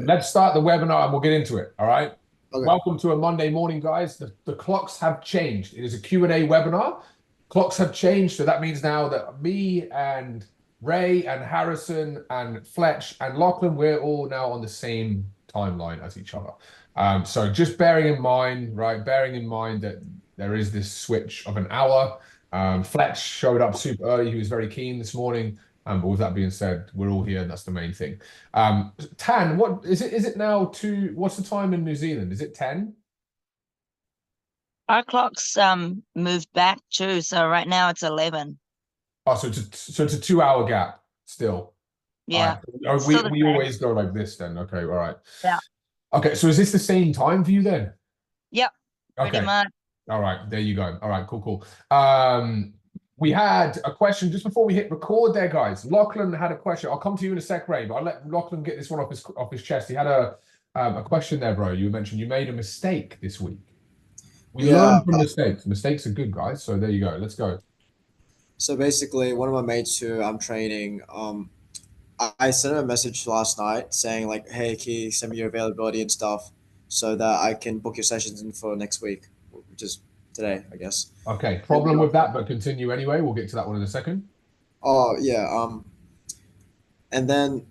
Let's start the webinar and we'll get into it. All right. Okay. Welcome to a Monday morning, guys. The clocks have changed. It is a Q&A webinar. Clocks have changed. So that means now that me and Ray and Harrison and Fletch and Lachlan, we're all now on the same timeline as each other. So just bearing in mind, right, bearing in mind that there is this switch of an hour. Fletch showed up super early. He was very keen this morning. But with that being said, we're all here, and that's the main thing. Tan, what is it? Is it now what's the time in New Zealand? Is it 10? Our clocks moved back too, so right now it's 11. Oh, so it's a 2 hour gap still. Yeah. All right. Still the We same. always go like this then. Okay, all right. Yeah. Okay, so is this the same time for you then? Yep. Pretty Okay. much. All right, there you go. All right, cool. We had a question just before we hit record there, guys. Lachlan had a question. I'll come to you in a sec, Ray, but I'll let Lachlan get this one off his chest. He had a question there, bro. You mentioned you made a mistake this week. We Yeah. learn from mistakes. Mistakes are good, guys. So there you go. Let's go. So basically, one of my mates who I'm training, I sent him a message last night saying like, "Hey, can you send me your availability and stuff, so that I can book your sessions in for next week, which is today, I guess." Okay, And, problem with that, but continue anyway. We'll get to that one in a second. oh yeah. And then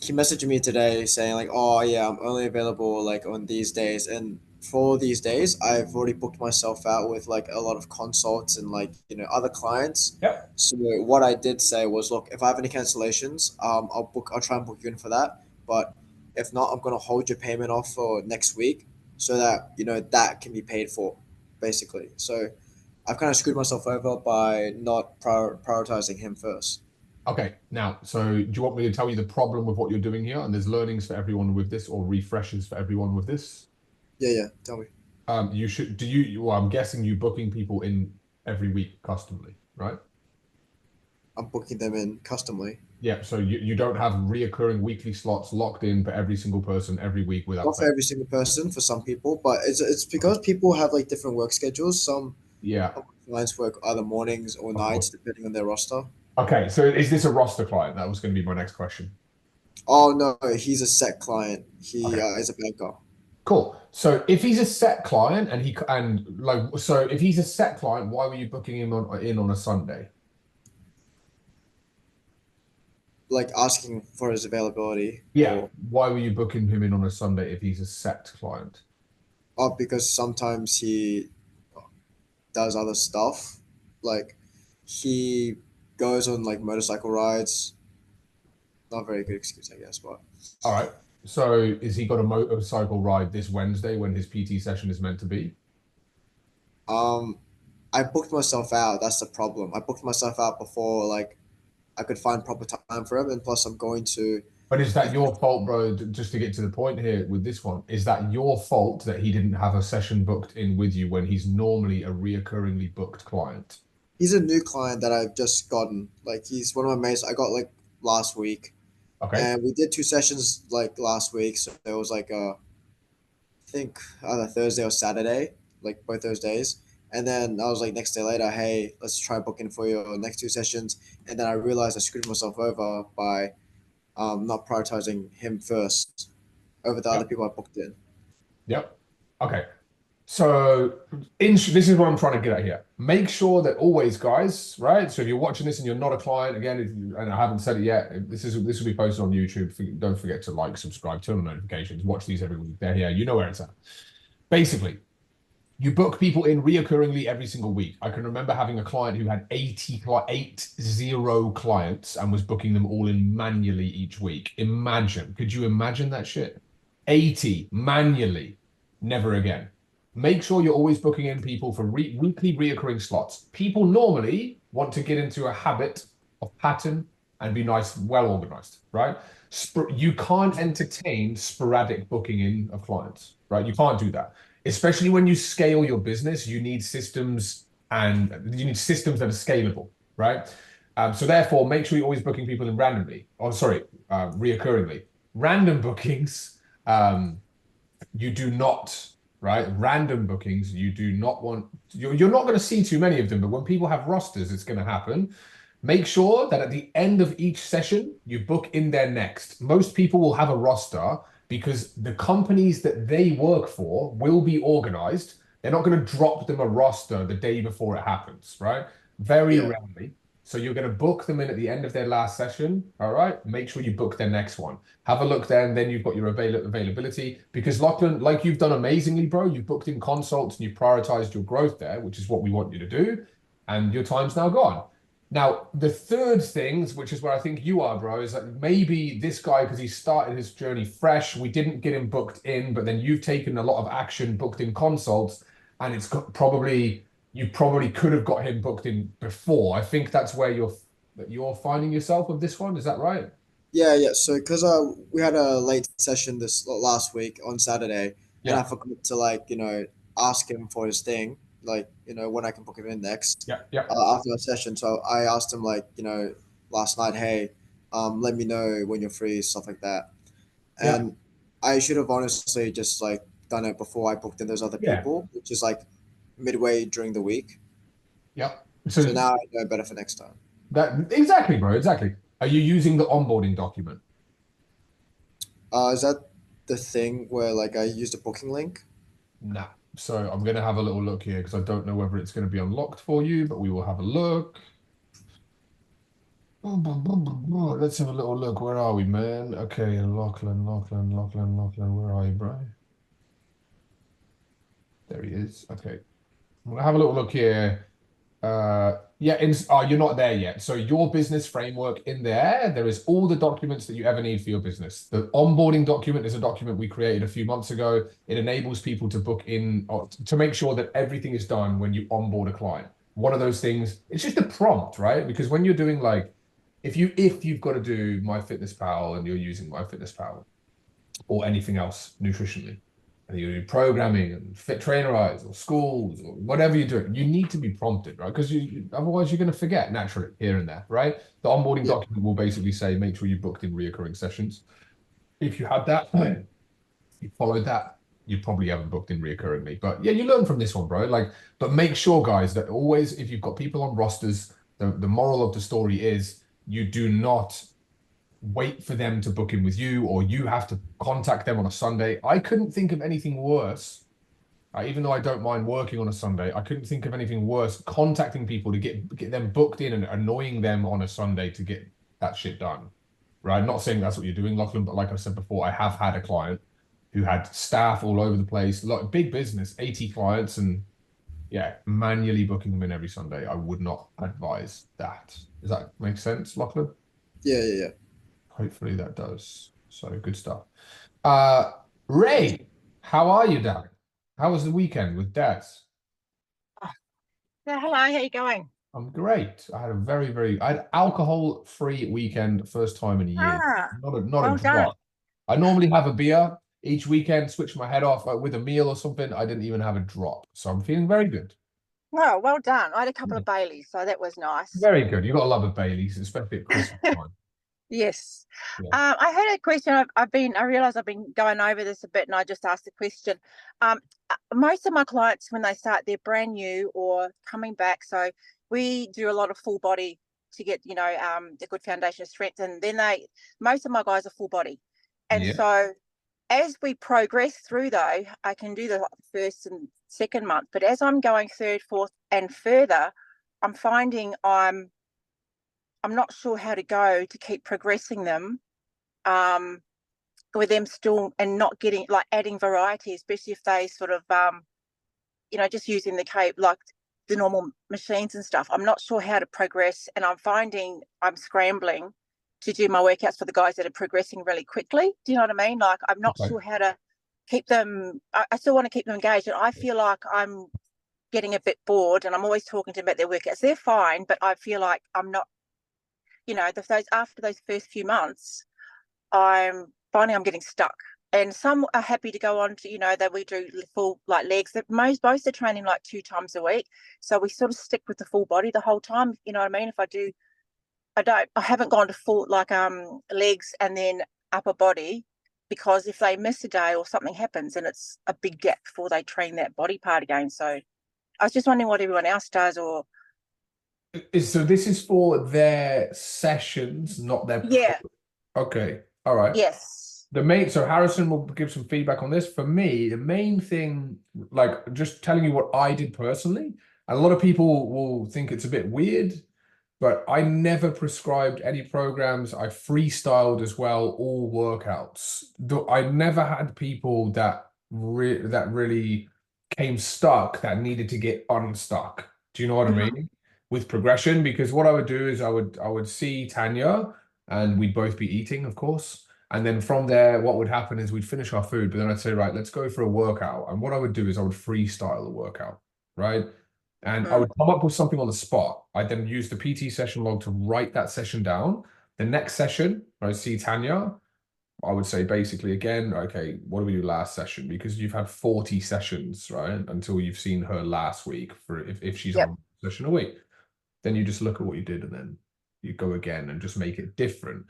he messaged me today saying like, "Oh yeah, I'm only available like on these days." And for these days, I've already booked myself out with like a lot of consults and like other clients. Yep. So what I did say was, look, if I have any cancellations, I'll try and book you in for that. But if not, I'm gonna hold your payment off for next week so that that can be paid for, basically. So I've kind of screwed myself over by not prioritizing him first. Okay, now, so do you want me to tell you the problem with what you're doing here? And there's learnings for everyone with this or refreshes for everyone with this. Yeah, tell me. You should, well, I'm guessing you booking people in every week customly, right? I'm booking them in customly. Yeah, so you don't have reoccurring weekly slots locked in for every single person every week without Not for fail. every single person, for some people, but it's because people have like different work schedules. Yeah, Some clients work either mornings or of nights course. depending on their roster. Okay, so is this a roster client? That was going to be my next question. Oh no, he's a set client. He Okay, is a banker. cool. So if he's a set client so if he's a set client, why were you booking him in on a Sunday? Like asking for his availability, Yeah, or why were you booking him in on a Sunday if he's a set client? because sometimes he does other stuff, like he goes on like motorcycle rides. Not a very good excuse, I guess, but All right. So is he got a motorcycle ride this Wednesday when his PT session is meant to be? um, I booked myself out. That's the problem. I booked myself out before like I could find proper time for him, and plus I'm going to. But is that your fault, bro? Just to get to the point here with this one, is that your fault that he didn't have a session booked in with you when he's normally a reoccurringly booked client? He's a new client that I've just gotten. Like he's one of my mates I got like last week, Okay. and we did two sessions like last week. So it was like I think either Thursday or Saturday, like both those days. And then I was like next day later, hey, let's try booking for your next two sessions. And then I realized I screwed myself over by not prioritizing him first over the other Yep. people I booked in. Yep. Okay. So this is what I'm trying to get at here. Make sure that always, guys, right? So if you're watching this and you're not a client, again, and I haven't said it yet, this will be posted on YouTube. Don't forget to like, subscribe, turn on notifications, watch these every week. They're here. You know where it's at. Basically, you book people in reoccurringly every single week. I can remember having a client who had 80 clients and was booking them all in manually each week. Could you imagine that shit? 80 manually, never again. Make sure you're always booking in people for weekly reoccurring slots. People normally want to get into a habit of pattern and be nice, well organized, right? You can't entertain sporadic booking in of clients, right? You can't do that, especially when you scale your business. You need systems that are scalable, right? So therefore, make sure you're always booking people in reoccurringly. Random bookings, you do not, right? Random bookings, you do not want. You're not going to see too many of them, but when people have rosters, it's going to happen. Make sure that at the end of each session, you book in their next. Most people will have a roster because the companies that they work for will be organized. They're not going to drop them a roster the day before it happens, right? Very Yeah. rarely. So you're going to book them in at the end of their last session. All right. Make sure you book their next one. Have a look there, and then you've got your availability. Because Lachlan, like you've done amazingly, bro. You've booked in consults and you've prioritized your growth there, which is what we want you to do. And your time's now gone. Now, the third things, which is where I think you are, bro, is that maybe this guy, because he started his journey fresh, we didn't get him booked in, but then you've taken a lot of action, booked in consults, and it's probably you probably could have got him booked in before. I think that's where you're finding yourself with this one. Is that right? Yeah, yeah. So, because we had a late session this last week on Saturday, and I Yeah, forgot to like ask him for his thing, like when I can book him in next yeah, yeah, after the session. So I asked him like last night, hey, let me know when you're free, stuff like that. yeah, And I should have honestly just like done it before I booked in those other yeah, people, which is like midway during the week. yeah. So So now I know better for next time. that exactly, bro, exactly. Are you using the onboarding document? Is that the thing where like I used a booking link? No. So I'm going to have a little look here because I don't know whether it's going to be unlocked for you, but we will have a look. Let's have a little look. Where are we, man? Okay, Lachlan. Where are you, bro? There he is. Okay. I'm gonna have a little look here. Yeah, you're not there yet. So your business framework in there is all the documents that you ever need for your business. The onboarding document is a document we created a few months ago. It enables people to book in or to make sure that everything is done when you onboard a client. One of those things, it's just a prompt, right? Because when you're doing like, if you've got to do MyFitnessPal and you're using MyFitnessPal or anything else nutritionally, and you do programming and fit trainerize or schools or whatever you're doing, you need to be prompted, right? Because otherwise you're going to forget naturally here and there, right? The onboarding Yeah, document will basically say, make sure you booked in reoccurring sessions. If you had that, you followed that, you probably haven't booked in reoccurringly. But yeah, you learn from this one, bro. Like, but make sure, guys, that always, if you've got people on rosters, the moral of the story is you do not wait for them to book in with you, or you have to contact them on a Sunday. I couldn't think of anything worse. Even though I don't mind working on a Sunday, I couldn't think of anything worse contacting people to get them booked in and annoying them on a Sunday to get that shit done. Right? Not saying that's what you're doing, Lachlan, but like I said before, I have had a client who had staff all over the place, like big business, 80 clients, and yeah, manually booking them in every Sunday. I would not advise that. Does that make sense, Lachlan? yeah, yeah, yeah. Hopefully that does. So good stuff. Uh, Ray, how are you, darling? How was the weekend with Dad? Yeah, hello, how you going? I'm great. I had a I had alcohol-free weekend, first time in a year. Ah, Not a well done. drop. I normally have a beer each weekend, switch my head off with a meal or something. I didn't even have a drop. So I'm feeling very good. Oh, well done. I had a couple of Baileys, so that was nice. Very good. You got to love a Baileys, especially at Christmas time. Yes. Yeah. I had a question. I realized I've been going over this a bit, and I just asked the question. Most of my clients, when they start, they're brand new or coming back. So we do a lot of full body to get, the good foundation of strength. And then most of my guys are full body. And Yeah. so as we progress through, though, I can do the first and second month. But as I'm going third, fourth, and further, I'm finding I'm not sure how to go to keep progressing them, with them still and not getting like adding variety, especially if they sort of just using the cape like the normal machines and stuff. I'm not sure how to progress, and I'm finding I'm scrambling to do my workouts for the guys that are progressing really quickly. Do you know what I mean? Like I'm not sure how to keep them. I still want to keep them engaged, and I feel like I'm getting a bit bored, and I'm always talking to them about their workouts. They're fine, but I feel like I'm not. After those first few months, I'm finding I'm getting stuck. And some are happy to go on to, that we do full like legs. That most are training like 2 times a week. So we sort of stick with the full body the whole time. You know what I mean? I haven't gone to full like legs and then upper body, because if they miss a day or something happens, and it's a big gap before they train that body part again. So I was just wondering what everyone else does, or So this is for their sessions, not their. yeah. Okay. All right. Yes. So Harrison will give some feedback on this. For me, the main thing, like just telling you what I did personally, a lot of people will think it's a bit weird, but I never prescribed any programs. I freestyled as well, all workouts. I never had people that really came stuck that needed to get unstuck. Do you know what I mean? With progression, because what I would do is I would see Tanya and we'd both be eating, of course. And then from there, what would happen is we'd finish our food, but then I'd say, right, let's go for a workout. And what I would do is I would freestyle the workout, right? And I would come up with something on the spot. I'd then use the PT session log to write that session down. The next session, I see Tanya, I would say basically again, okay, what did we do last session? Because you've had 40 sessions, right? Until you've seen her last week for if she's on session a week. Then you just look at what you did and then you go again and just make it different.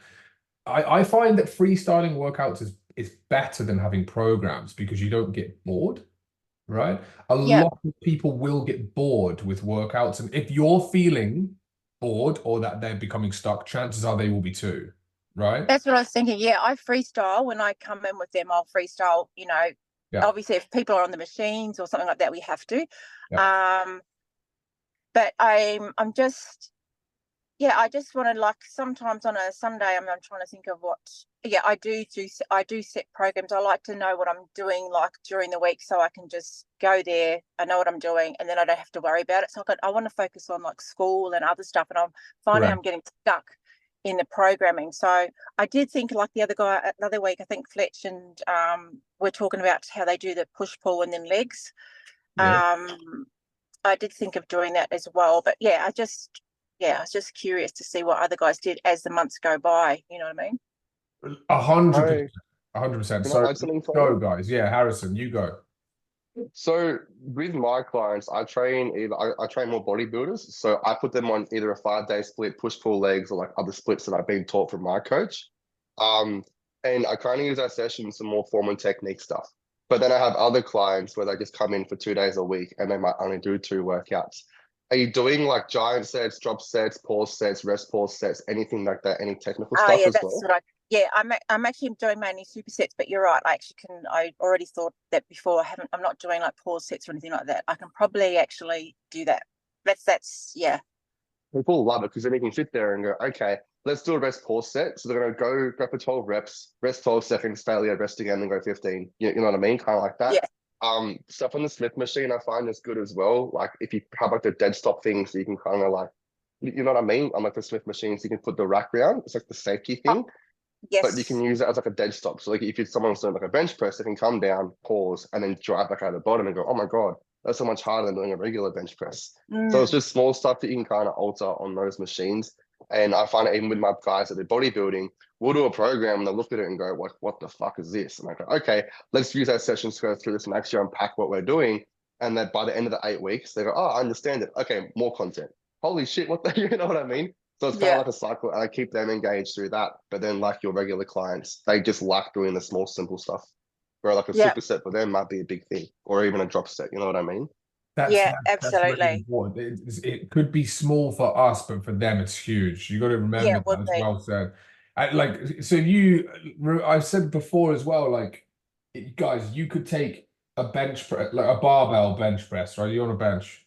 I find that freestyling workouts is better than having programs because you don't get bored, right? A lot of people will get bored with workouts. And if you're feeling bored or that they're becoming stuck, chances are they will be too, right? That's what I was thinking. Yeah, I freestyle. When I come in with them, I'll freestyle, you know, obviously if people are on the machines or something like that, we have to. But I'm just, I just want to, like, sometimes on a Sunday, I'm trying to think of what, I do set programs. I like to know what I'm doing, like, during the week, so I can just go there, I know what I'm doing, and then I don't have to worry about it. So I want to focus on, like, school and other stuff, and I'm finding I'm getting stuck in the programming. So I did think, like, the other week, I think Fletch and we're talking about how they do the push, pull, and then legs. I did think of doing that as well, but I was just curious to see what other guys did as the months go by. You know what I mean? 100%. 100%. So go, go, guys. Yeah, Harrison, you go. So with my clients, I train more bodybuilders. So I put them on either a 5-day split, push pull legs, or like other splits that I've been taught from my coach. And I kind of use that session some more form and technique stuff. But then I have other clients where they just come in for 2 days a week and they might only do 2 workouts. Are you doing like giant sets, drop sets, pause sets, rest pause sets, anything like that? Any technical stuff as well? What I'm actually doing mainly supersets, but you're right. I already thought that before. I'm not doing like pause sets or anything like that. I can probably actually do that. That's. People love it because then you can sit there and go, okay, let's do a rest pause set. So they're going to go for 12 reps, rest 12 seconds, failure, rest again, then go 15. You know what I mean? Kind of like that. Yeah. Stuff on the Smith machine I find is good as well. Like if you have like the dead stop thing, so you can kind of like, you know what I mean? On like the Smith machines, you can put the rack round. It's like the safety thing. Yes. But you can use it as like a dead stop. So like if it's someone's doing like a bench press, they can come down, pause, and then drive back out of the bottom and go, oh my God, that's so much harder than doing a regular bench press. So it's just small stuff that you can kind of alter on those machines. And I find it even with my guys that do bodybuilding, we'll do a program and they'll look at it and go, what the fuck is this? And I go, okay, let's use our sessions to go through this and actually unpack what we're doing. And that by the end of the 8 weeks, they go, oh, I understand it. Okay, more content. Holy shit, you know what I mean? So it's kind of like a cycle, and I keep them engaged through that. But then like your regular clients, they just like doing the small, simple stuff. Where like a superset for them might be a big thing, or even a drop set, you know what I mean? Absolutely. That's really important. It could be small for us, but for them it's huge. You got to remember that as well said. I've said before as well, like, guys, you could take a bench press, like a barbell bench press, right? You're on a bench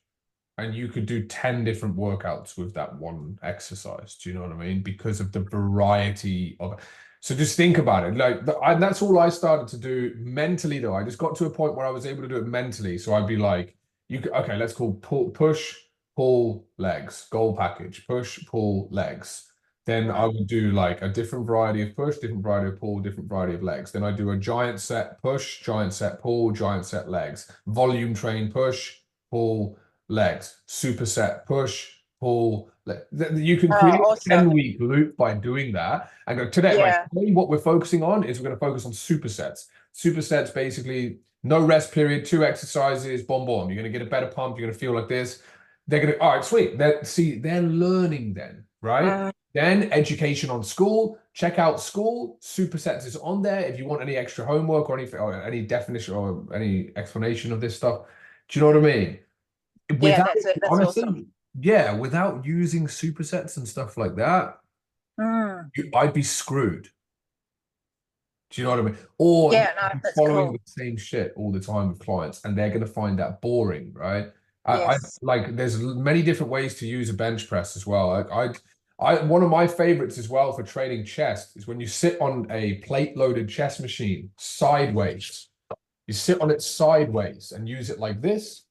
and you could do 10 different workouts with that one exercise. Do you know what I mean? Because of the variety of. So just think about it. Like, that's all I started to do mentally, though. I just got to a point where I was able to do it mentally. So I'd be like, okay, let's call push, pull, legs, goal package, push, pull, legs. Then I would do like a different variety of push, different variety of pull, different variety of legs. Then I do a giant set push, giant set pull, giant set legs, volume train push, pull, legs, superset push, pull. You can create a 10-week loop by doing that and go today. Like today, what we're focusing on is we're going to focus on supersets. Supersets basically no rest period, 2 exercises, boom, boom. You're going to get a better pump. You're going to feel like this. They're going to, all right, sweet. They're learning then, right? Then education on school. Check out school. Supersets is on there. If you want any extra homework or any definition or any explanation of this stuff, do you know what I mean? Without, that's honestly, awesome. Without using supersets and stuff like that, I'd be screwed. Do you know what I mean? Or Yeah, no, you're that's following cool. the same shit all the time with clients, and they're going to find that boring, right? I Yes. like. There's many different ways to use a bench press as well. One of my favorites as well for training chest is when you sit on a plate-loaded chest machine sideways. You sit on it sideways and use it like this,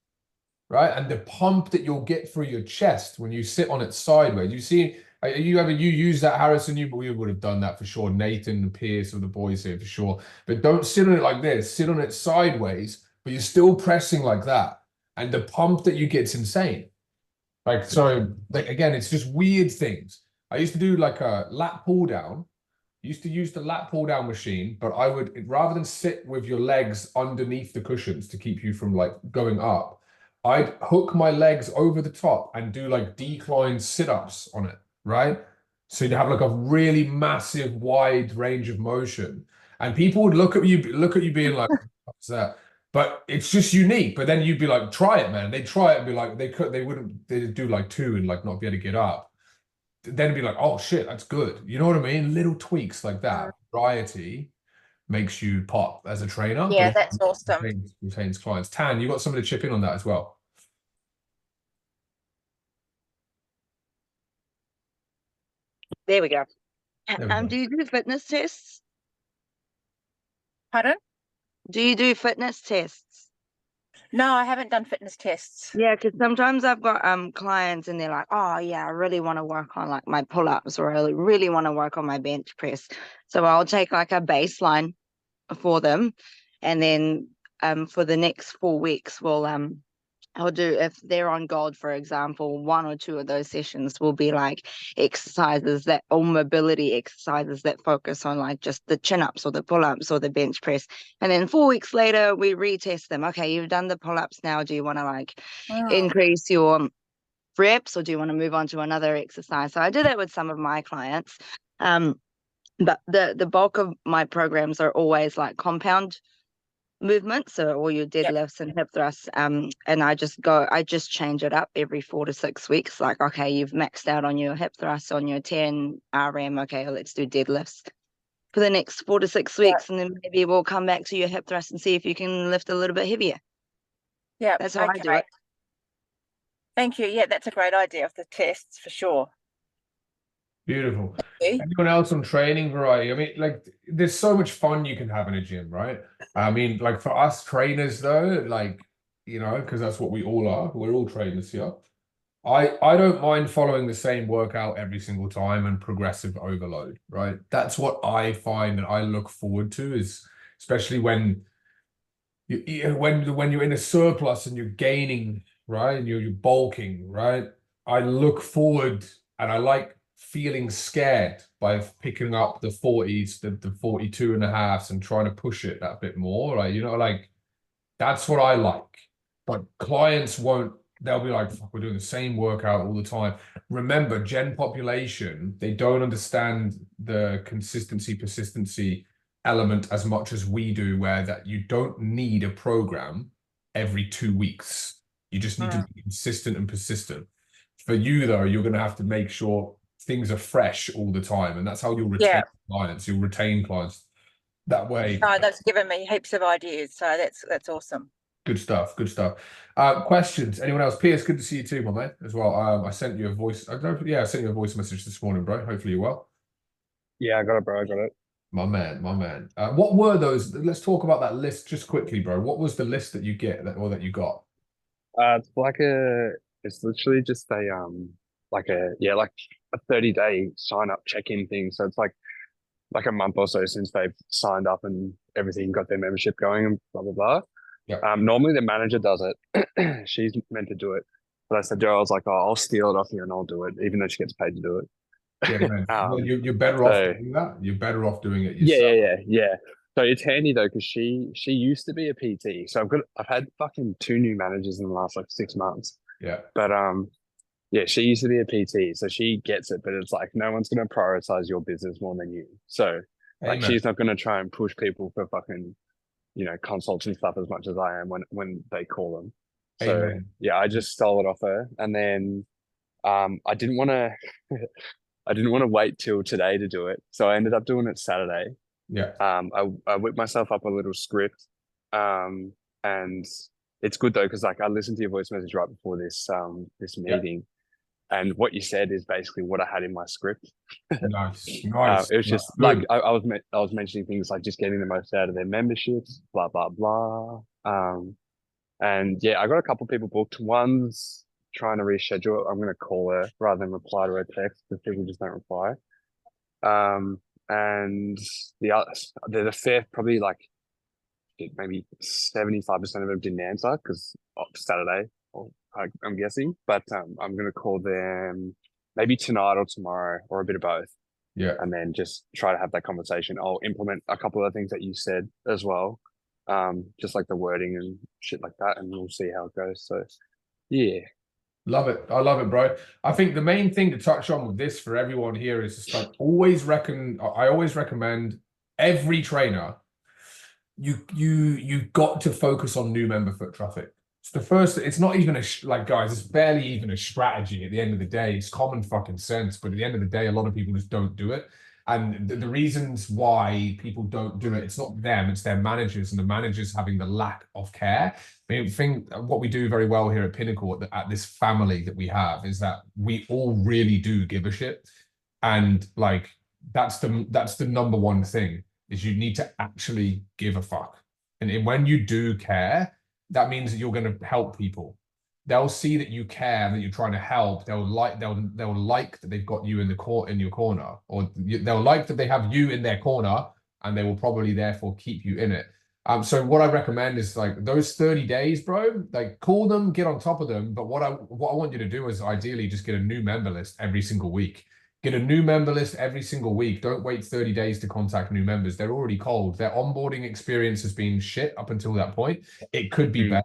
right? And the pump that you'll get through your chest when you sit on it sideways. You see, you use that, Harrison? We would have done that for sure. Nathan and Pierce or the boys here for sure. But don't sit on it like this. Sit on it sideways, but you're still pressing like that. And the pump that you get's insane. Like, so like again, it's just weird things. I used to do like a lat pull down. Used to use the lat pull down machine, but I would, rather than sit with your legs underneath the cushions to keep you from like going up, I'd hook my legs over the top and do like decline sit-ups on it, right? So you'd have like a really massive wide range of motion. And people would look at you being like, what's that? But it's just unique. But then you'd be like, try it, man. They'd try it and be like, they'd do like two and like not be able to get up. Then be like, oh shit, that's good. You know what I mean? Little tweaks like that. Variety makes you pop as a trainer, but Yeah, it that's awesome. retains clients. Tan, you got somebody to chip in on that as well. There we go. There we go. Do you do fitness tests? Pardon? Do you do fitness tests? No, I haven't done fitness tests. Yeah, because sometimes I've got clients and they're like, oh yeah, I really want to work on like my pull-ups, or I really want to work on my bench press. So I'll take like a baseline for them, and then for the next 4 weeks I'll do, if they're on gold, for example, 1 or 2 of those sessions will be like exercises that, or mobility exercises that focus on like just the chin-ups or the pull-ups or the bench press. And then 4 weeks later, we retest them. Okay, you've done the pull-ups now. Do you want to like increase your reps, or do you want to move on to another exercise? So I do that with some of my clients. But the bulk of my programs are always like compound movements, so all your deadlifts and hip thrusts, and I just change it up every 4 to 6 weeks. Like, okay, you've maxed out on your hip thrusts, on your 10 RM, okay, let's do deadlifts for the next 4 to 6 weeks, and then maybe we'll come back to your hip thrust and see if you can lift a little bit heavier. Yeah, That's how I do it. Thank you. Yeah, that's a great idea of the tests for sure. Beautiful. Okay. Anyone else on training variety? I mean, like, there's so much fun you can have in a gym, right? I mean, like for us trainers though, like, you know, because that's what we all are. We're all trainers here. I don't mind following the same workout every single time and progressive overload, right? That's what I find that I look forward to, is especially when when you're in a surplus and you're gaining, right? And you're bulking, right? I look forward and I like feeling scared by picking up the 40s, the 42 and a halves, and trying to push it that bit more, right? You know, like that's what I like. But clients won't, they'll be like, fuck, we're doing the same workout all the time. Remember, gen population, they don't understand the consistency, persistency element as much as we do, where that you don't need a program every 2 weeks. You just need to be consistent and persistent. For you, though, you're going to have to make sure things are fresh all the time. And that's how you'll retain clients. You'll retain clients that way. Oh, that's given me heaps of ideas. So that's awesome. Good stuff. Good stuff. Questions? Anyone else? Pierce, good to see you too, my man, as well. I sent you a voice. I sent you a voice message this morning, bro. Hopefully you're well. Yeah, I got it, bro. I got it. My man, my man. What were those? Let's talk about that list just quickly, bro. What was the list that you that you got? It's literally just like a 30-day sign up check-in thing. So it's like a month or so since they've signed up and everything, got their membership going and blah blah blah. Yeah. Normally the manager does it. She's meant to do it, but I said, Joe, I was like, oh, I'll steal it off you and I'll do it, even though she gets paid to do it. Yeah, man. Well, you're better off doing that. You're better off doing it yourself. Yeah. So it's handy though, because she used to be a PT. So I've had fucking 2 new managers in the last like 6 months. Yeah. But yeah, she used to be a PT, so she gets it. But it's like no one's going to prioritize your business more than you. So like she's not going to try and push people for fucking, you know, consults and stuff as much as I am when they call them. So yeah, I just stole it off her, and then I didn't want to I didn't want to wait till today to do it, so I ended up doing it Saturday. Yeah. I whipped myself up a little script, and it's good though because like I listened to your voice message right before this meeting, and what you said is basically what I had in my script. Nice. Nice. It was just Good. like I was mentioning things like just getting the most out of their memberships, blah blah blah. And yeah, I got a couple people booked. One's trying to reschedule. I'm going to call her rather than reply to her text because people just don't reply. And the other, the fair probably like maybe 75% of them didn't answer because Saturday, I'm guessing. But I'm going to call them maybe tonight or tomorrow or a bit of both. Yeah. And then just try to have that conversation. I'll implement a couple of things that you said as well. Just like the wording and shit like that, and we'll see how it goes. So yeah. Love it. I love it, bro. I think the main thing to touch on with this for everyone here is just like I always recommend every trainer, you got to focus on new member foot traffic. It's the first, it's not even like guys, it's barely even a strategy at the end of the day. It's common fucking sense, but at the end of the day, a lot of people just don't do it. And the reasons why people don't do it, it's not them, it's their managers, and the managers having the lack of care. I mean, think what we do very well here at Pinnacle, at this family that we have, is that we all really do give a shit. And like, that's the number one thing, is you need to actually give a fuck. And when you do care, that means that you're going to help people. They'll see that you care and that you're trying to help. They'll like that they've got you in your corner, or they'll like that they have you in their corner, and they will probably therefore keep you in it. So what I recommend is like those 30 days, bro, like call them, get on top of them. But what I want you to do is ideally just get a new member list every single week. Get a new member list every single week. Don't wait 30 days to contact new members. They're already cold. Their onboarding experience has been shit up until that point. It could be better.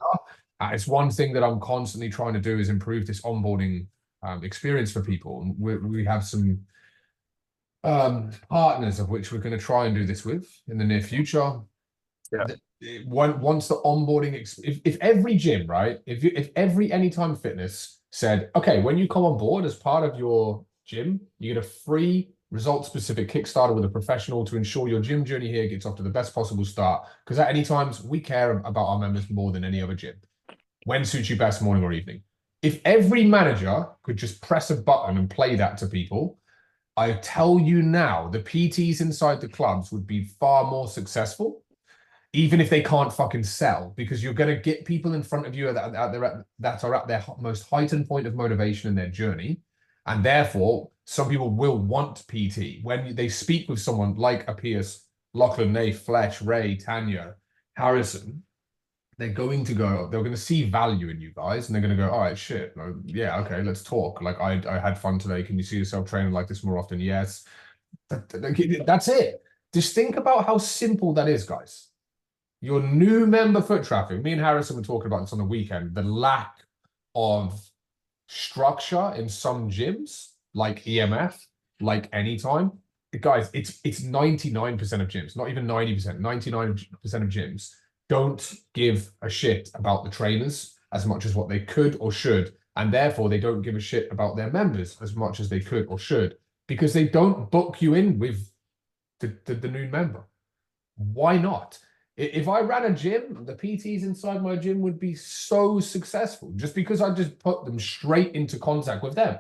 It's one thing that I'm constantly trying to do is improve this onboarding experience for people. And we have some partners of which we're going to try and do this with in the near future. Yeah. Once the onboarding, if every gym, right? If every Anytime Fitness said, okay, when you come on board as part of your gym, you get a free result-specific Kickstarter with a professional to ensure your gym journey here gets off to the best possible start. Because at Anytimes, we care about our members more than any other gym. When suits you best, morning or evening. If every manager could just press a button and play that to people, I tell you now, the PTs inside the clubs would be far more successful, even if they can't fucking sell, because you're going to get people in front of you that are at their most heightened point of motivation in their journey. And therefore, some people will want PT. When they speak with someone like a Pierce, Lachlan, Nath, Fletch, Ray, Tanya, Harrison, they're going to see value in you guys, and they're going to go, all right, shit, yeah, okay, let's talk. Like, I had fun today. Can you see yourself training like this more often? Yes. That's it. Just think about how simple that is, guys. Your new member foot traffic. Me and Harrison were talking about this on the weekend. The lack of structure in some gyms, like EMF, like Anytime. Guys, it's 99% of gyms, not even 90%, 99% of gyms don't give a shit about the trainers as much as what they could or should. And therefore, they don't give a shit about their members as much as they could or should, because they don't book you in with the new member. Why not? If I ran a gym, the PTs inside my gym would be so successful just because I just put them straight into contact with them.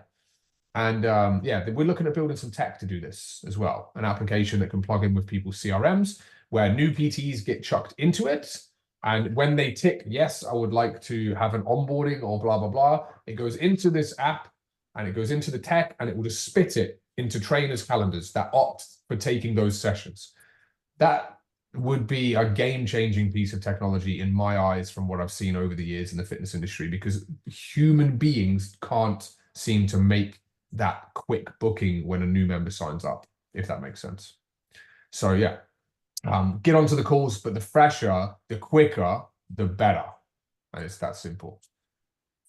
And yeah, we're looking at building some tech to do this as well. An application that can plug in with people's CRMs where new PTs get chucked into it. And when they tick, yes, I would like to have an onboarding or blah, blah, blah, it goes into this app and it goes into the tech and it will just spit it into trainers' calendars that opt for taking those sessions. That would be a game-changing piece of technology in my eyes from what I've seen over the years in the fitness industry, because human beings can't seem to make that quick booking when a new member signs up, if that makes sense. So yeah, get onto the calls, but the fresher, the quicker, the better. And it's that simple.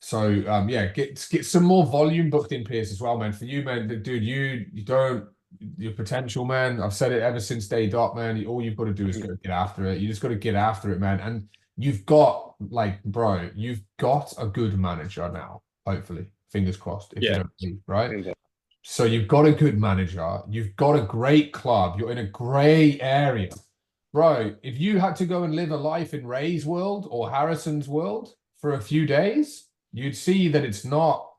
So yeah, get some more volume booked in, Pierce, as well, man. For you, man, dude, you don't, your potential, man. I've said it ever since day dot, man. All you've got to do is go get after it. You just got to get after it, man. And you've got, like, bro, you've got a good manager now, hopefully. Fingers crossed, if you don't leave, right? So you've got a good manager, you've got a great club, you're in a great area. Bro, if you had to go and live a life in Ray's world or Harrison's world for a few days, you'd see that it's not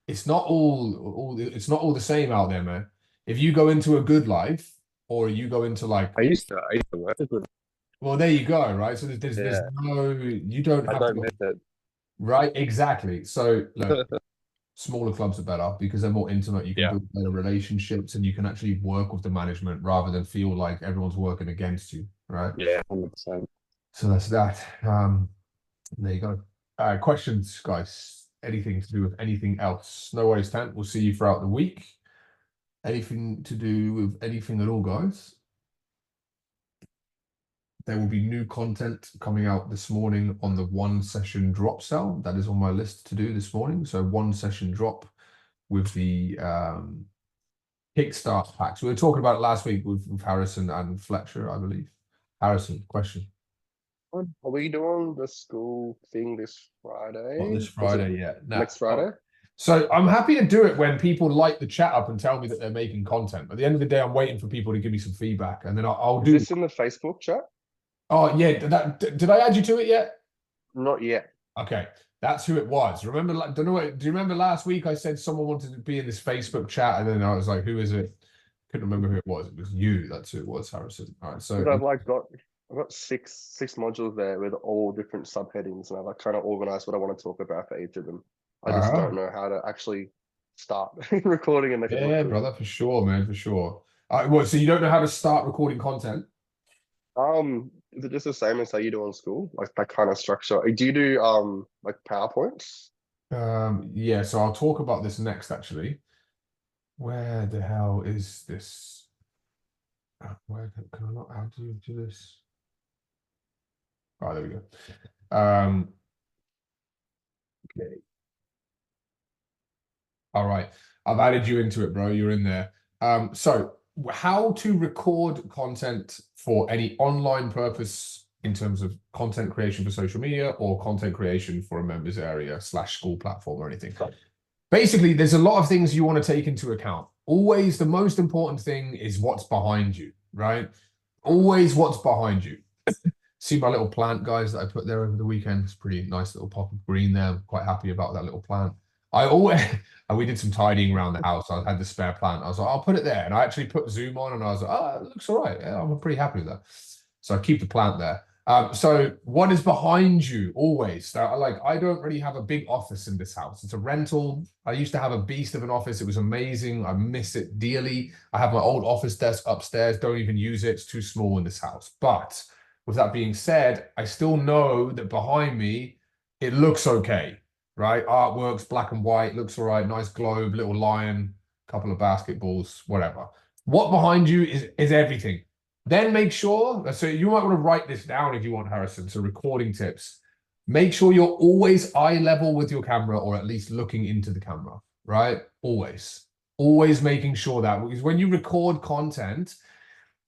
all the same out there, man. If you go into a good life or you go into like, I used to work with. well, there you go, right? So there's Yeah. no, you don't I have to don't go, miss it. right? Exactly. So look, smaller clubs are better because they're more intimate. You can Yeah. build better relationships and you can actually work with the management rather than feel like everyone's working against you, right? Yeah, 100%. So that's that. There you go. Questions, guys? Anything to do with anything else? No worries, Tant. We'll see you throughout the week. Anything to do with anything at all, guys? There will be new content coming out this morning on the 1 session drop sell. That is on my list to do this morning. So 1 session drop with the Kickstart packs. We were talking about it last week with Harrison and Fletcher, I believe. Harrison, question. Are we doing the school thing this Friday? Not this Is it Friday yet. No. next Friday? So I'm happy to do it when people light the chat up and tell me that they're making content. At the end of the day, I'm waiting for people to give me some feedback, and then I'll Is do. this in the Facebook chat? Oh yeah, did I add you to it yet? Not yet. Okay, that's who it was. Remember, do you remember last week I said someone wanted to be in this Facebook chat, and then I was like, who is it? Couldn't remember who it was. It was you. That's who it was, Harrison. All right, so I've got six modules there with all different subheadings, and I've like trying to organize what I want to talk about for each of them. I just don't know how to actually start recording and make it look yeah, good. brother, for sure, man, for sure. What? So you don't know how to start recording content? Is it just the same as how you do on school, like that kind of structure? Do you do like PowerPoints? Yeah. So I'll talk about this next, actually. Where the hell is this? Where can I not add you to this? Oh, there we go. Okay. All right. I've added you into it, bro. You're in there. So how to record content for any online purpose in terms of content creation for social media or content creation for a members area / school platform or anything. Basically, there's a lot of things you want to take into account. Always the most important thing is what's behind you, right? Always what's behind you. See my little plant, guys, that I put there over the weekend. It's pretty nice little pop of green there. I'm quite happy about that little plant. I always, and we did some tidying around the house. I had the spare plant. I was like, I'll put it there. And I actually put Zoom on and I was like, oh, it looks all right. Yeah, I'm pretty happy with that. So I keep the plant there. So what is behind you always? I don't really have a big office in this house. It's a rental. I used to have a beast of an office. It was amazing. I miss it dearly. I have my old office desk upstairs. Don't even use it. It's too small in this house. But with that being said, I still know that behind me, it looks okay, right? Artworks, black and white, looks all right. Nice globe, little lion, couple of basketballs, whatever. What behind you is everything. Then make sure, so you might want to write this down if you want, Harrison, so recording tips. Make sure you're always eye level with your camera or at least looking into the camera, right? Always making sure that, because when you record content,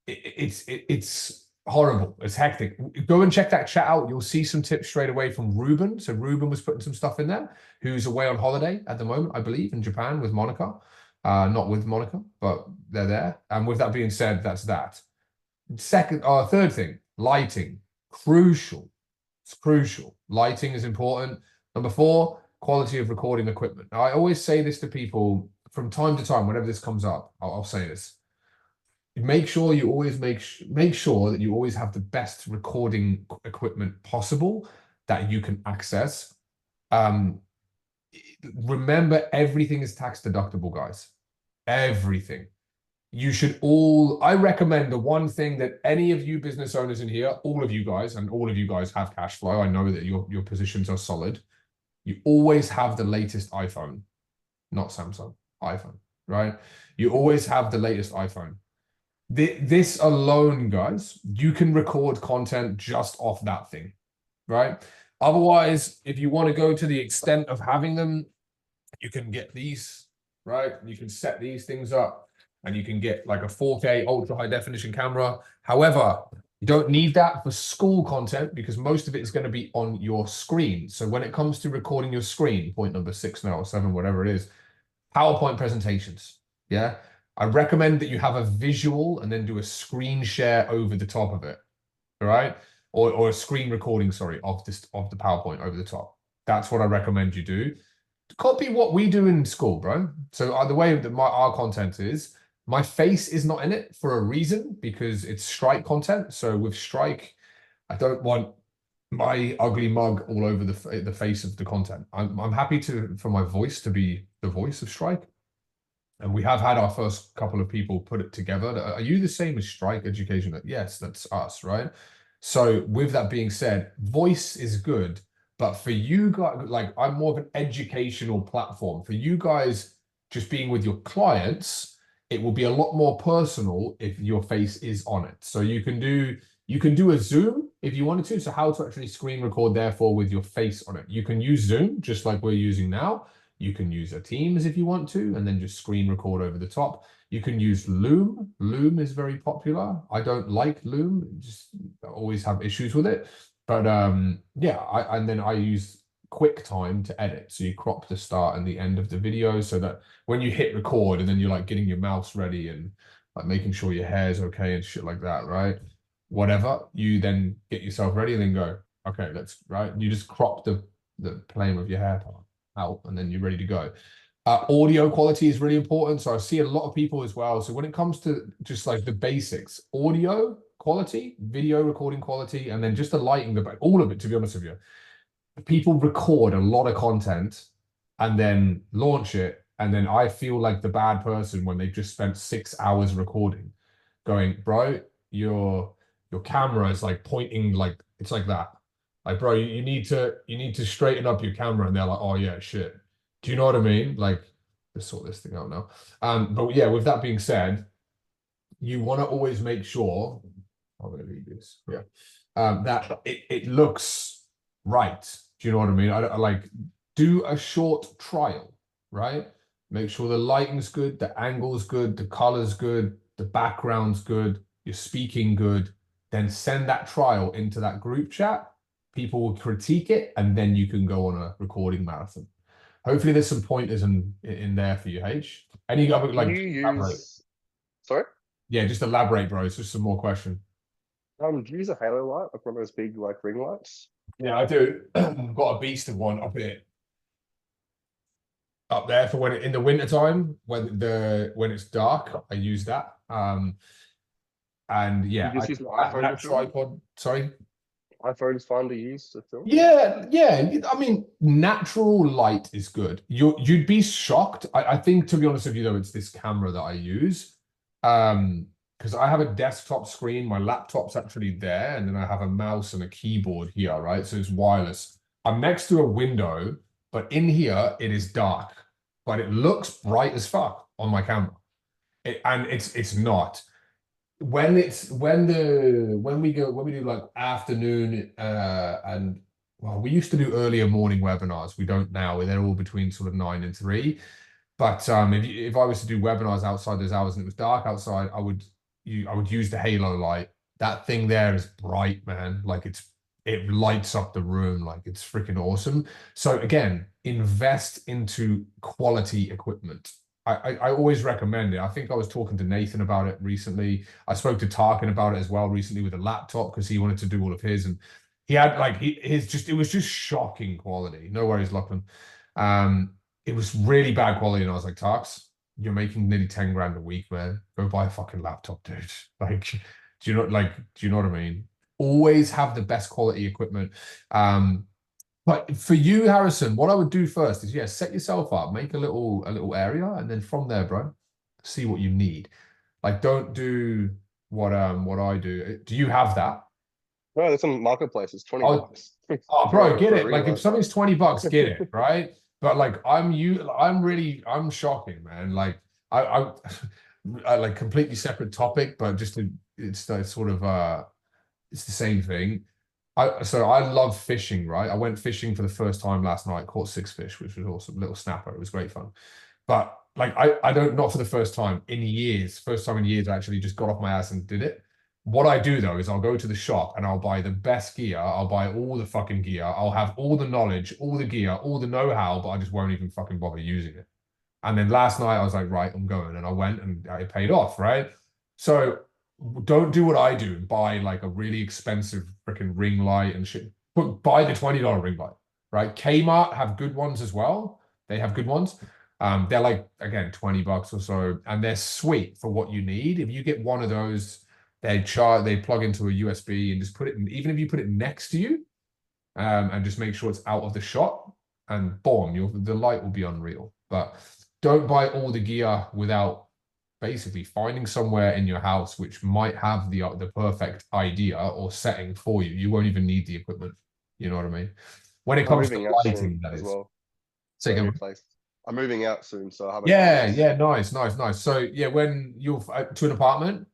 it's horrible. It's hectic. Go and check that chat out. You'll see some tips straight away from Ruben. So Ruben was putting some stuff in there, who's away on holiday at the moment, I believe, in Japan with Monica. Not with Monica, but they're there. And with that being said, that's that. Third thing, lighting. Crucial. It's crucial. Lighting is important. Number 4, quality of recording equipment. Now, I always say this to people from time to time, whenever this comes up, I'll say this. Make sure you always make sure that you always have the best recording equipment possible that you can access. Remember, everything is tax deductible, guys. Everything. I recommend the one thing that any of you business owners in here, all of you guys, and all of you guys have cash flow. I know that your positions are solid. You always have the latest iPhone, not Samsung, iPhone, right? You always have the latest iPhone. This alone, guys, you can record content just off that thing, right? Otherwise, if you want to go to the extent of having them, you can get these, right? You can set these things up and you can get like a 4K ultra high definition camera. However, you don't need that for school content because most of it is going to be on your screen. So when it comes to recording your screen, point number 6 now or 7, whatever it is, PowerPoint presentations. Yeah. I recommend that you have a visual and then do a screen share over the top of it. All right. Or a screen recording, sorry, of this of the PowerPoint over the top. That's what I recommend you do. Copy what we do in school, bro. So the way that our content is, my face is not in it for a reason, because it's Strike content. So with Strike, I don't want my ugly mug all over the face of the content. I'm happy for my voice to be the voice of Strike. And we have had our first couple of people put it together. Are you the same as Strike Education? Yes, that's us, right? So with that being said, voice is good, but for you guys, like I'm more of an educational platform. For you guys just being with your clients, it will be a lot more personal if your face is on it. So you can do a Zoom if you wanted to. So how to actually screen record, therefore, with your face on it. You can use Zoom just like we're using now. You can use a Teams if you want to, and then just screen record over the top. You can use Loom. Loom is very popular. I don't like Loom, just always have issues with it. But yeah, and then I use QuickTime to edit. So you crop the start and the end of the video so that when you hit record and then you're like getting your mouse ready and like making sure your hair's okay and shit like that, right? Whatever, you then get yourself ready and then go, okay, right. You just crop the plane of your hair part out and then you're ready to go. Audio quality is really important. So I see a lot of people as well. So when it comes to just like the basics, audio quality, video recording quality, and then just the lighting, all of it, to be honest with you, people record a lot of content and then launch it. And then I feel like the bad person when they've just spent 6 hours recording, going, bro, your camera is like pointing, like it's like that. Like, bro, you need to straighten up your camera. And they're like, oh yeah, shit. Do you know what I mean? Like, let's sort this thing out now. But yeah, with that being said, you want to always make sure, I'm going to read this. Yeah. That it looks right. Do you know what I mean? I like do a short trial, right? Make sure the lighting's good, the angle's good, the color's good, the background's good, you're speaking good. Then send that trial into that group chat. People will critique it, and then you can go on a recording marathon. Hopefully, there's some pointers in there for you, H. Any other like? Do you use? Sorry. Yeah, just elaborate, bro. It's just some more question. Do you use a halo light, like one of those big like ring lights? Yeah, I do. I've got a beast of one up here. Up there for when in the winter time when it's dark, I use that. And yeah, You just use an iPhone that tripod. Sorry. iPhone is fun to use to film. Yeah. I mean, natural light is good. You'd be shocked. I think, to be honest with you, though, it's this camera that I use. Because I have a desktop screen, my laptop's actually there, and then I have a mouse and a keyboard here, right? So it's wireless. I'm next to a window, but in here it is dark, but it looks bright as fuck on my camera. And it's not. When we do like afternoon and well, we used to do earlier morning webinars. We don't now. They're all between sort of 9 and 3. But if I was to do webinars outside those hours and it was dark outside, I would use the halo light. That thing there is bright, man. Like it lights up the room, like it's freaking awesome. So again, invest into quality equipment. I always recommend it. I think I was talking to Nathan about it recently. I spoke to Tarkin about it as well recently with a laptop because he wanted to do all of his, and he had like it was just shocking quality. No worries, Lachlan. It was really bad quality, and I was like, Tarks, you're making nearly 10 grand a week, man. Go buy a fucking laptop, dude. Like, do you know what I mean? Always have the best quality equipment. But for you, Harrison, what I would do first is, yeah, set yourself up, make a little area, and then from there, bro, see what you need. Like, don't do what I do. Do you have that? No, there's some marketplaces, $20. Oh, bro, get it. Like, if something's $20, get it, right? But like, I'm shocking, man. Like, I like completely separate topic, but it's sort of it's the same thing. So I love fishing, right? I went fishing for the first time last night, caught 6 fish, which was awesome. Little snapper. It was great fun. But like I don't, not for the first time in years. First time in years, I actually just got off my ass and did it. What I do though is I'll go to the shop and I'll buy the best gear. I'll buy all the fucking gear. I'll have all the knowledge, all the gear, all the know-how, but I just won't even fucking bother using it. And then last night I was like, right, I'm going, and I went, and it paid off, right? So don't do what I do and buy like a really expensive freaking ring light and shit. But buy the $20 ring light, right? Kmart have good ones as well. They have good ones. They're like, again, $20 or so, and they're sweet for what you need. If you get one of those, they plug into a USB and just put it in, even if you put it next to you, and just make sure it's out of the shot, and boom, the light will be unreal. But don't buy all the gear without basically finding somewhere in your house which might have the perfect idea or setting for you. You won't even need the equipment. You know what I mean? When it I'm comes to moving out soon lighting, that as is. well. Say again. Place. I'm moving out soon, so I haven't. Yeah, yeah, nice. So yeah, when you're to an apartment.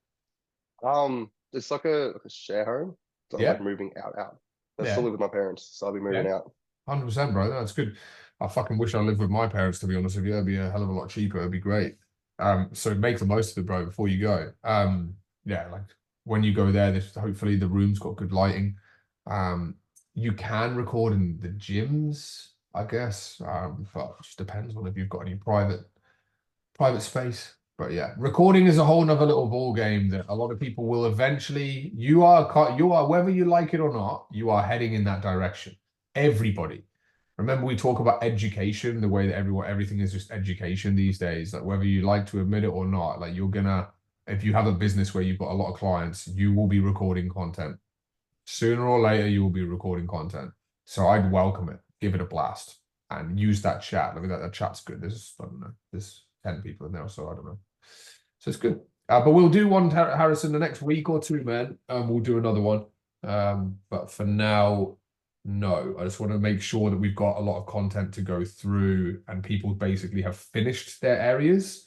It's like a share home. So I'm Yeah. like moving out. I Yeah. still live with my parents, so I'll be moving out. 100%, bro. That's good. I fucking wish I lived with my parents, to be honest with you. It'd be a hell of a lot cheaper. It'd be great. So make the most of it, bro, before you go. Yeah, like when you go there, hopefully the room's got good lighting. You can record in the gyms, I guess. But it just depends on if you've got any private space. But yeah, recording is a whole nother little ball game that a lot of people will eventually. You are whether you like it or not, you are heading in that direction. Everybody. Remember, we talk about education, the way that everything is just education these days. Like whether you like to admit it or not, like if you have a business where you've got a lot of clients, you will be recording content. Sooner or later, you will be recording content. So I'd welcome it, give it a blast, and use that chat. Look at that, that chat's good. I don't know, there's 10 people in there, so I don't know. So it's good. But we'll do one, Harrison, the next week or two, man. We'll do another one. But for now, no. I just want to make sure that we've got a lot of content to go through, and people basically have finished their areas.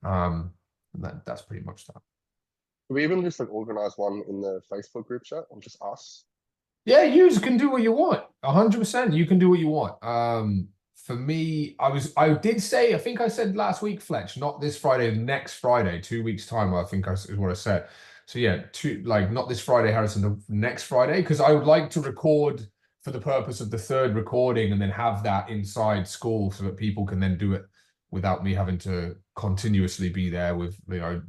And that's pretty much that. We even just like organize one in the Facebook group chat, or just us. Yeah, you can do what you want. 100%. You can do what you want. For me, I did say, I think I said last week, Fletch, not this Friday, next Friday, 2 weeks time. I think is what I said. So yeah, not this Friday, Harrison, the next Friday, because I would like to record for the purpose of the third recording and then have that inside school so that people can then do it without me having to continuously be there with,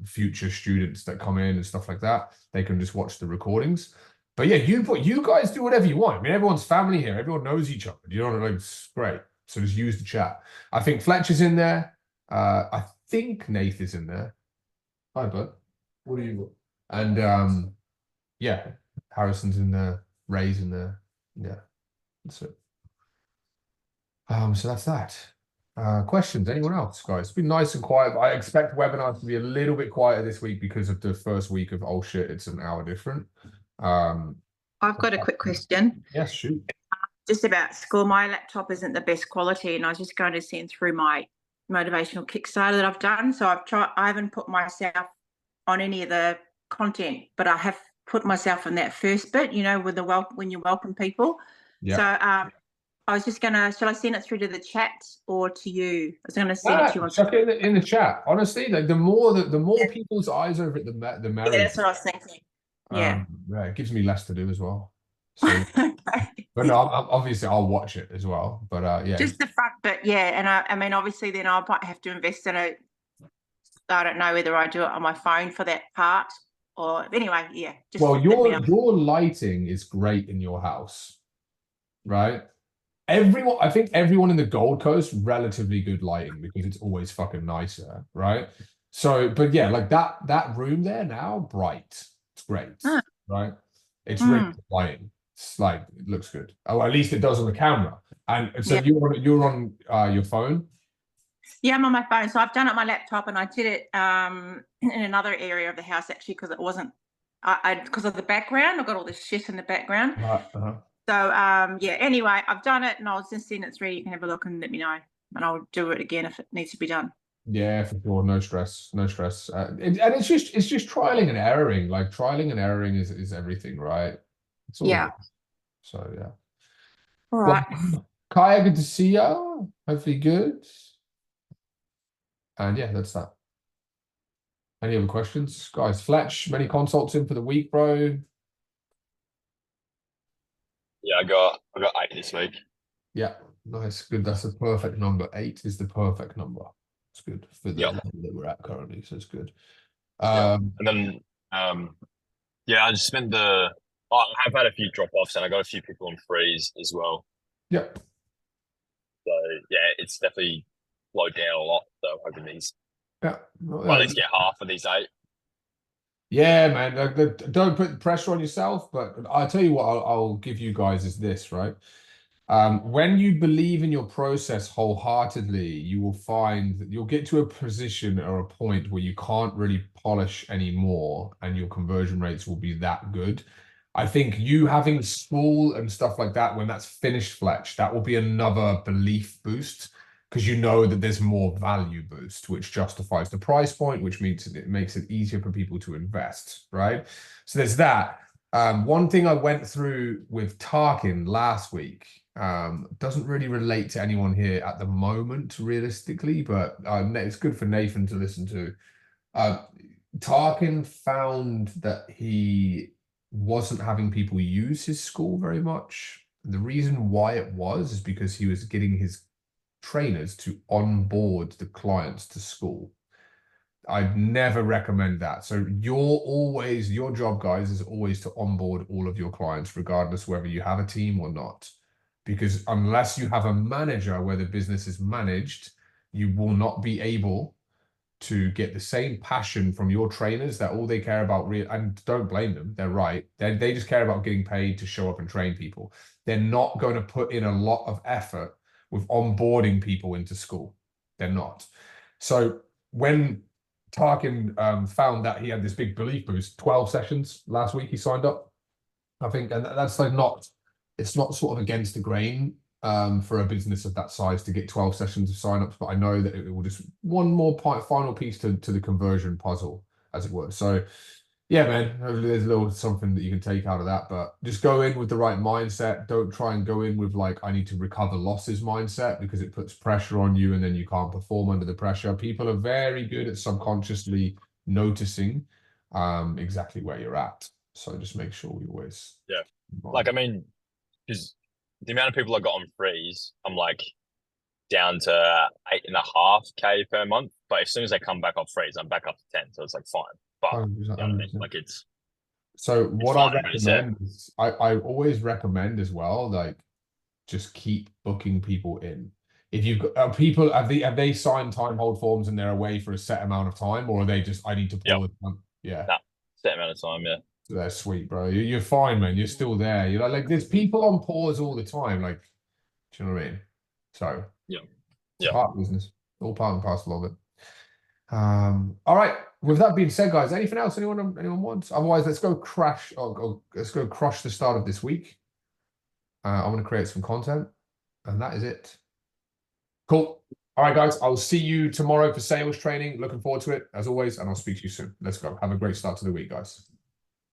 future students that come in and stuff like that. They can just watch the recordings. But yeah, you guys do whatever you want. I mean, everyone's family here. Everyone knows each other. You know, like, it's great. So just use the chat. I think Fletch is in there. I think Nath is in there. Hi, bud. What do you want? And yeah, Harrison's in there. Ray's in there. Yeah, that's it. So that's that. Questions? Anyone else, guys? It's been nice and quiet. I expect webinars to be a little bit quieter this week because of the first week of oh shit, it's an hour different. I've got a quick question. Yes, shoot. Just about school. My laptop isn't the best quality, and I was just going to send through my motivational Kickstarter that I've done. So I haven't put myself on any of the content, but I have put myself in that first bit, with when you welcome people. Yeah. So I was just shall I send it through to the chat or to you? I was going to send it to you. Chuck it in the chat. Honestly, like the more people's eyes over it, the merrier. Yeah, that's what I was thinking. Yeah. Yeah, it gives me less to do as well. So, Okay. but no, obviously I'll watch it as well. But yeah, just the front bit, yeah. And I mean, obviously, then I might have to invest in it. I don't know whether I do it on my phone for that part or anyway. Yeah. Well, your lighting is great in your house, right? I think everyone in the Gold Coast, relatively good lighting because it's always fucking nicer, right? So, but yeah, like that room there now, bright. It's great, right? It's really good lighting. It's like, it looks good. Oh, at least it does on the camera. And so you're on your phone? Yeah, I'm on my phone. So I've done it on my laptop, and I did it in another area of the house actually because it wasn't because of the background. I've got all this shit in the background. So yeah, anyway, I've done it, and I'll just send it through. You can have a look and let me know, and I'll do it again if it needs to be done. Yeah, for sure. No stress. And it's just trialing and erroring. Like trialing and erroring is everything, right? It's all good. So yeah. All right. Well, Kaya, good to see you. Hopefully good. And yeah, that's that. Any other questions, guys? Fletch, many consults in for the week, bro? Yeah, I got 8 this week. Yeah, nice, good. That's a perfect number. 8 is the perfect number. It's good for the Yeah. level that we're at currently, so it's good. Yeah. And then yeah, I just spent I've had a few drop-offs and I got a few people on freeze as well. Yep. So yeah, it's definitely slowed down a lot. So I'm hoping these Yeah. or at least get half of these 8. Yeah, man. Don't put pressure on yourself, but I'll tell you what I'll give you guys is this, right? When you believe in your process wholeheartedly, you will find that you'll get to a position or a point where you can't really polish anymore, and your conversion rates will be that good. I think you having school and stuff like that, when that's finished, Fletch, that will be another belief boost, because you know that there's more value boost, which justifies the price point, which means it makes it easier for people to invest, right? So there's that. One thing I went through with Tarkin last week, doesn't really relate to anyone here at the moment, realistically, but it's good for Nathan to listen to. Tarkin found that he wasn't having people use his school very much. The reason why it was is because he was getting his trainers to onboard the clients to school. I'd never recommend that. So your job, guys, is always to onboard all of your clients, regardless whether you have a team or not. Because unless you have a manager where the business is managed, you will not be able to get the same passion from your trainers that all they care about, and don't blame them, they're right. They just care about getting paid to show up and train people. They're not going to put in a lot of effort with onboarding people into school. They're not. So when Tarkin found that he had this big belief boost, 12 sessions last week he signed up, I think, and that's like it's not sort of against the grain for a business of that size to get 12 sessions of signups, but I know that it will just one more final piece to the conversion puzzle, as it were. So yeah, man, hopefully there's a little something that you can take out of that, but just go in with the right mindset. Don't try and go in with like, I need to recover losses mindset, because it puts pressure on you and then you can't perform under the pressure. People are very good at subconsciously noticing exactly where you're at. So just make sure we always. Yeah. Like, I mean, because the amount of people I got on freeze, I'm like down to 8.5K per month. But as soon as I come back off freeze, I'm back up to 10. So it's like fine. But 100%, you know what I mean? Like it's so what I fine, but it's, recommend is I always recommend as well, like just keep booking people in. If you've got people, have they signed time hold forms and they're away for a set amount of time, or are they just, I need to pause? Yeah. Nah, set amount of time, yeah. They're sweet, bro. You're fine, man. You're still there. You're like there's people on pause all the time. Like, do you know what I mean? So it's part of business, all part and parcel of it. All right. With that being said, guys, anything else anyone wants? Otherwise, let's go crush the start of this week. I'm going to create some content, and that is it. Cool. All right, guys. I'll see you tomorrow for sales training. Looking forward to it as always, and I'll speak to you soon. Let's go. Have a great start to the week, guys.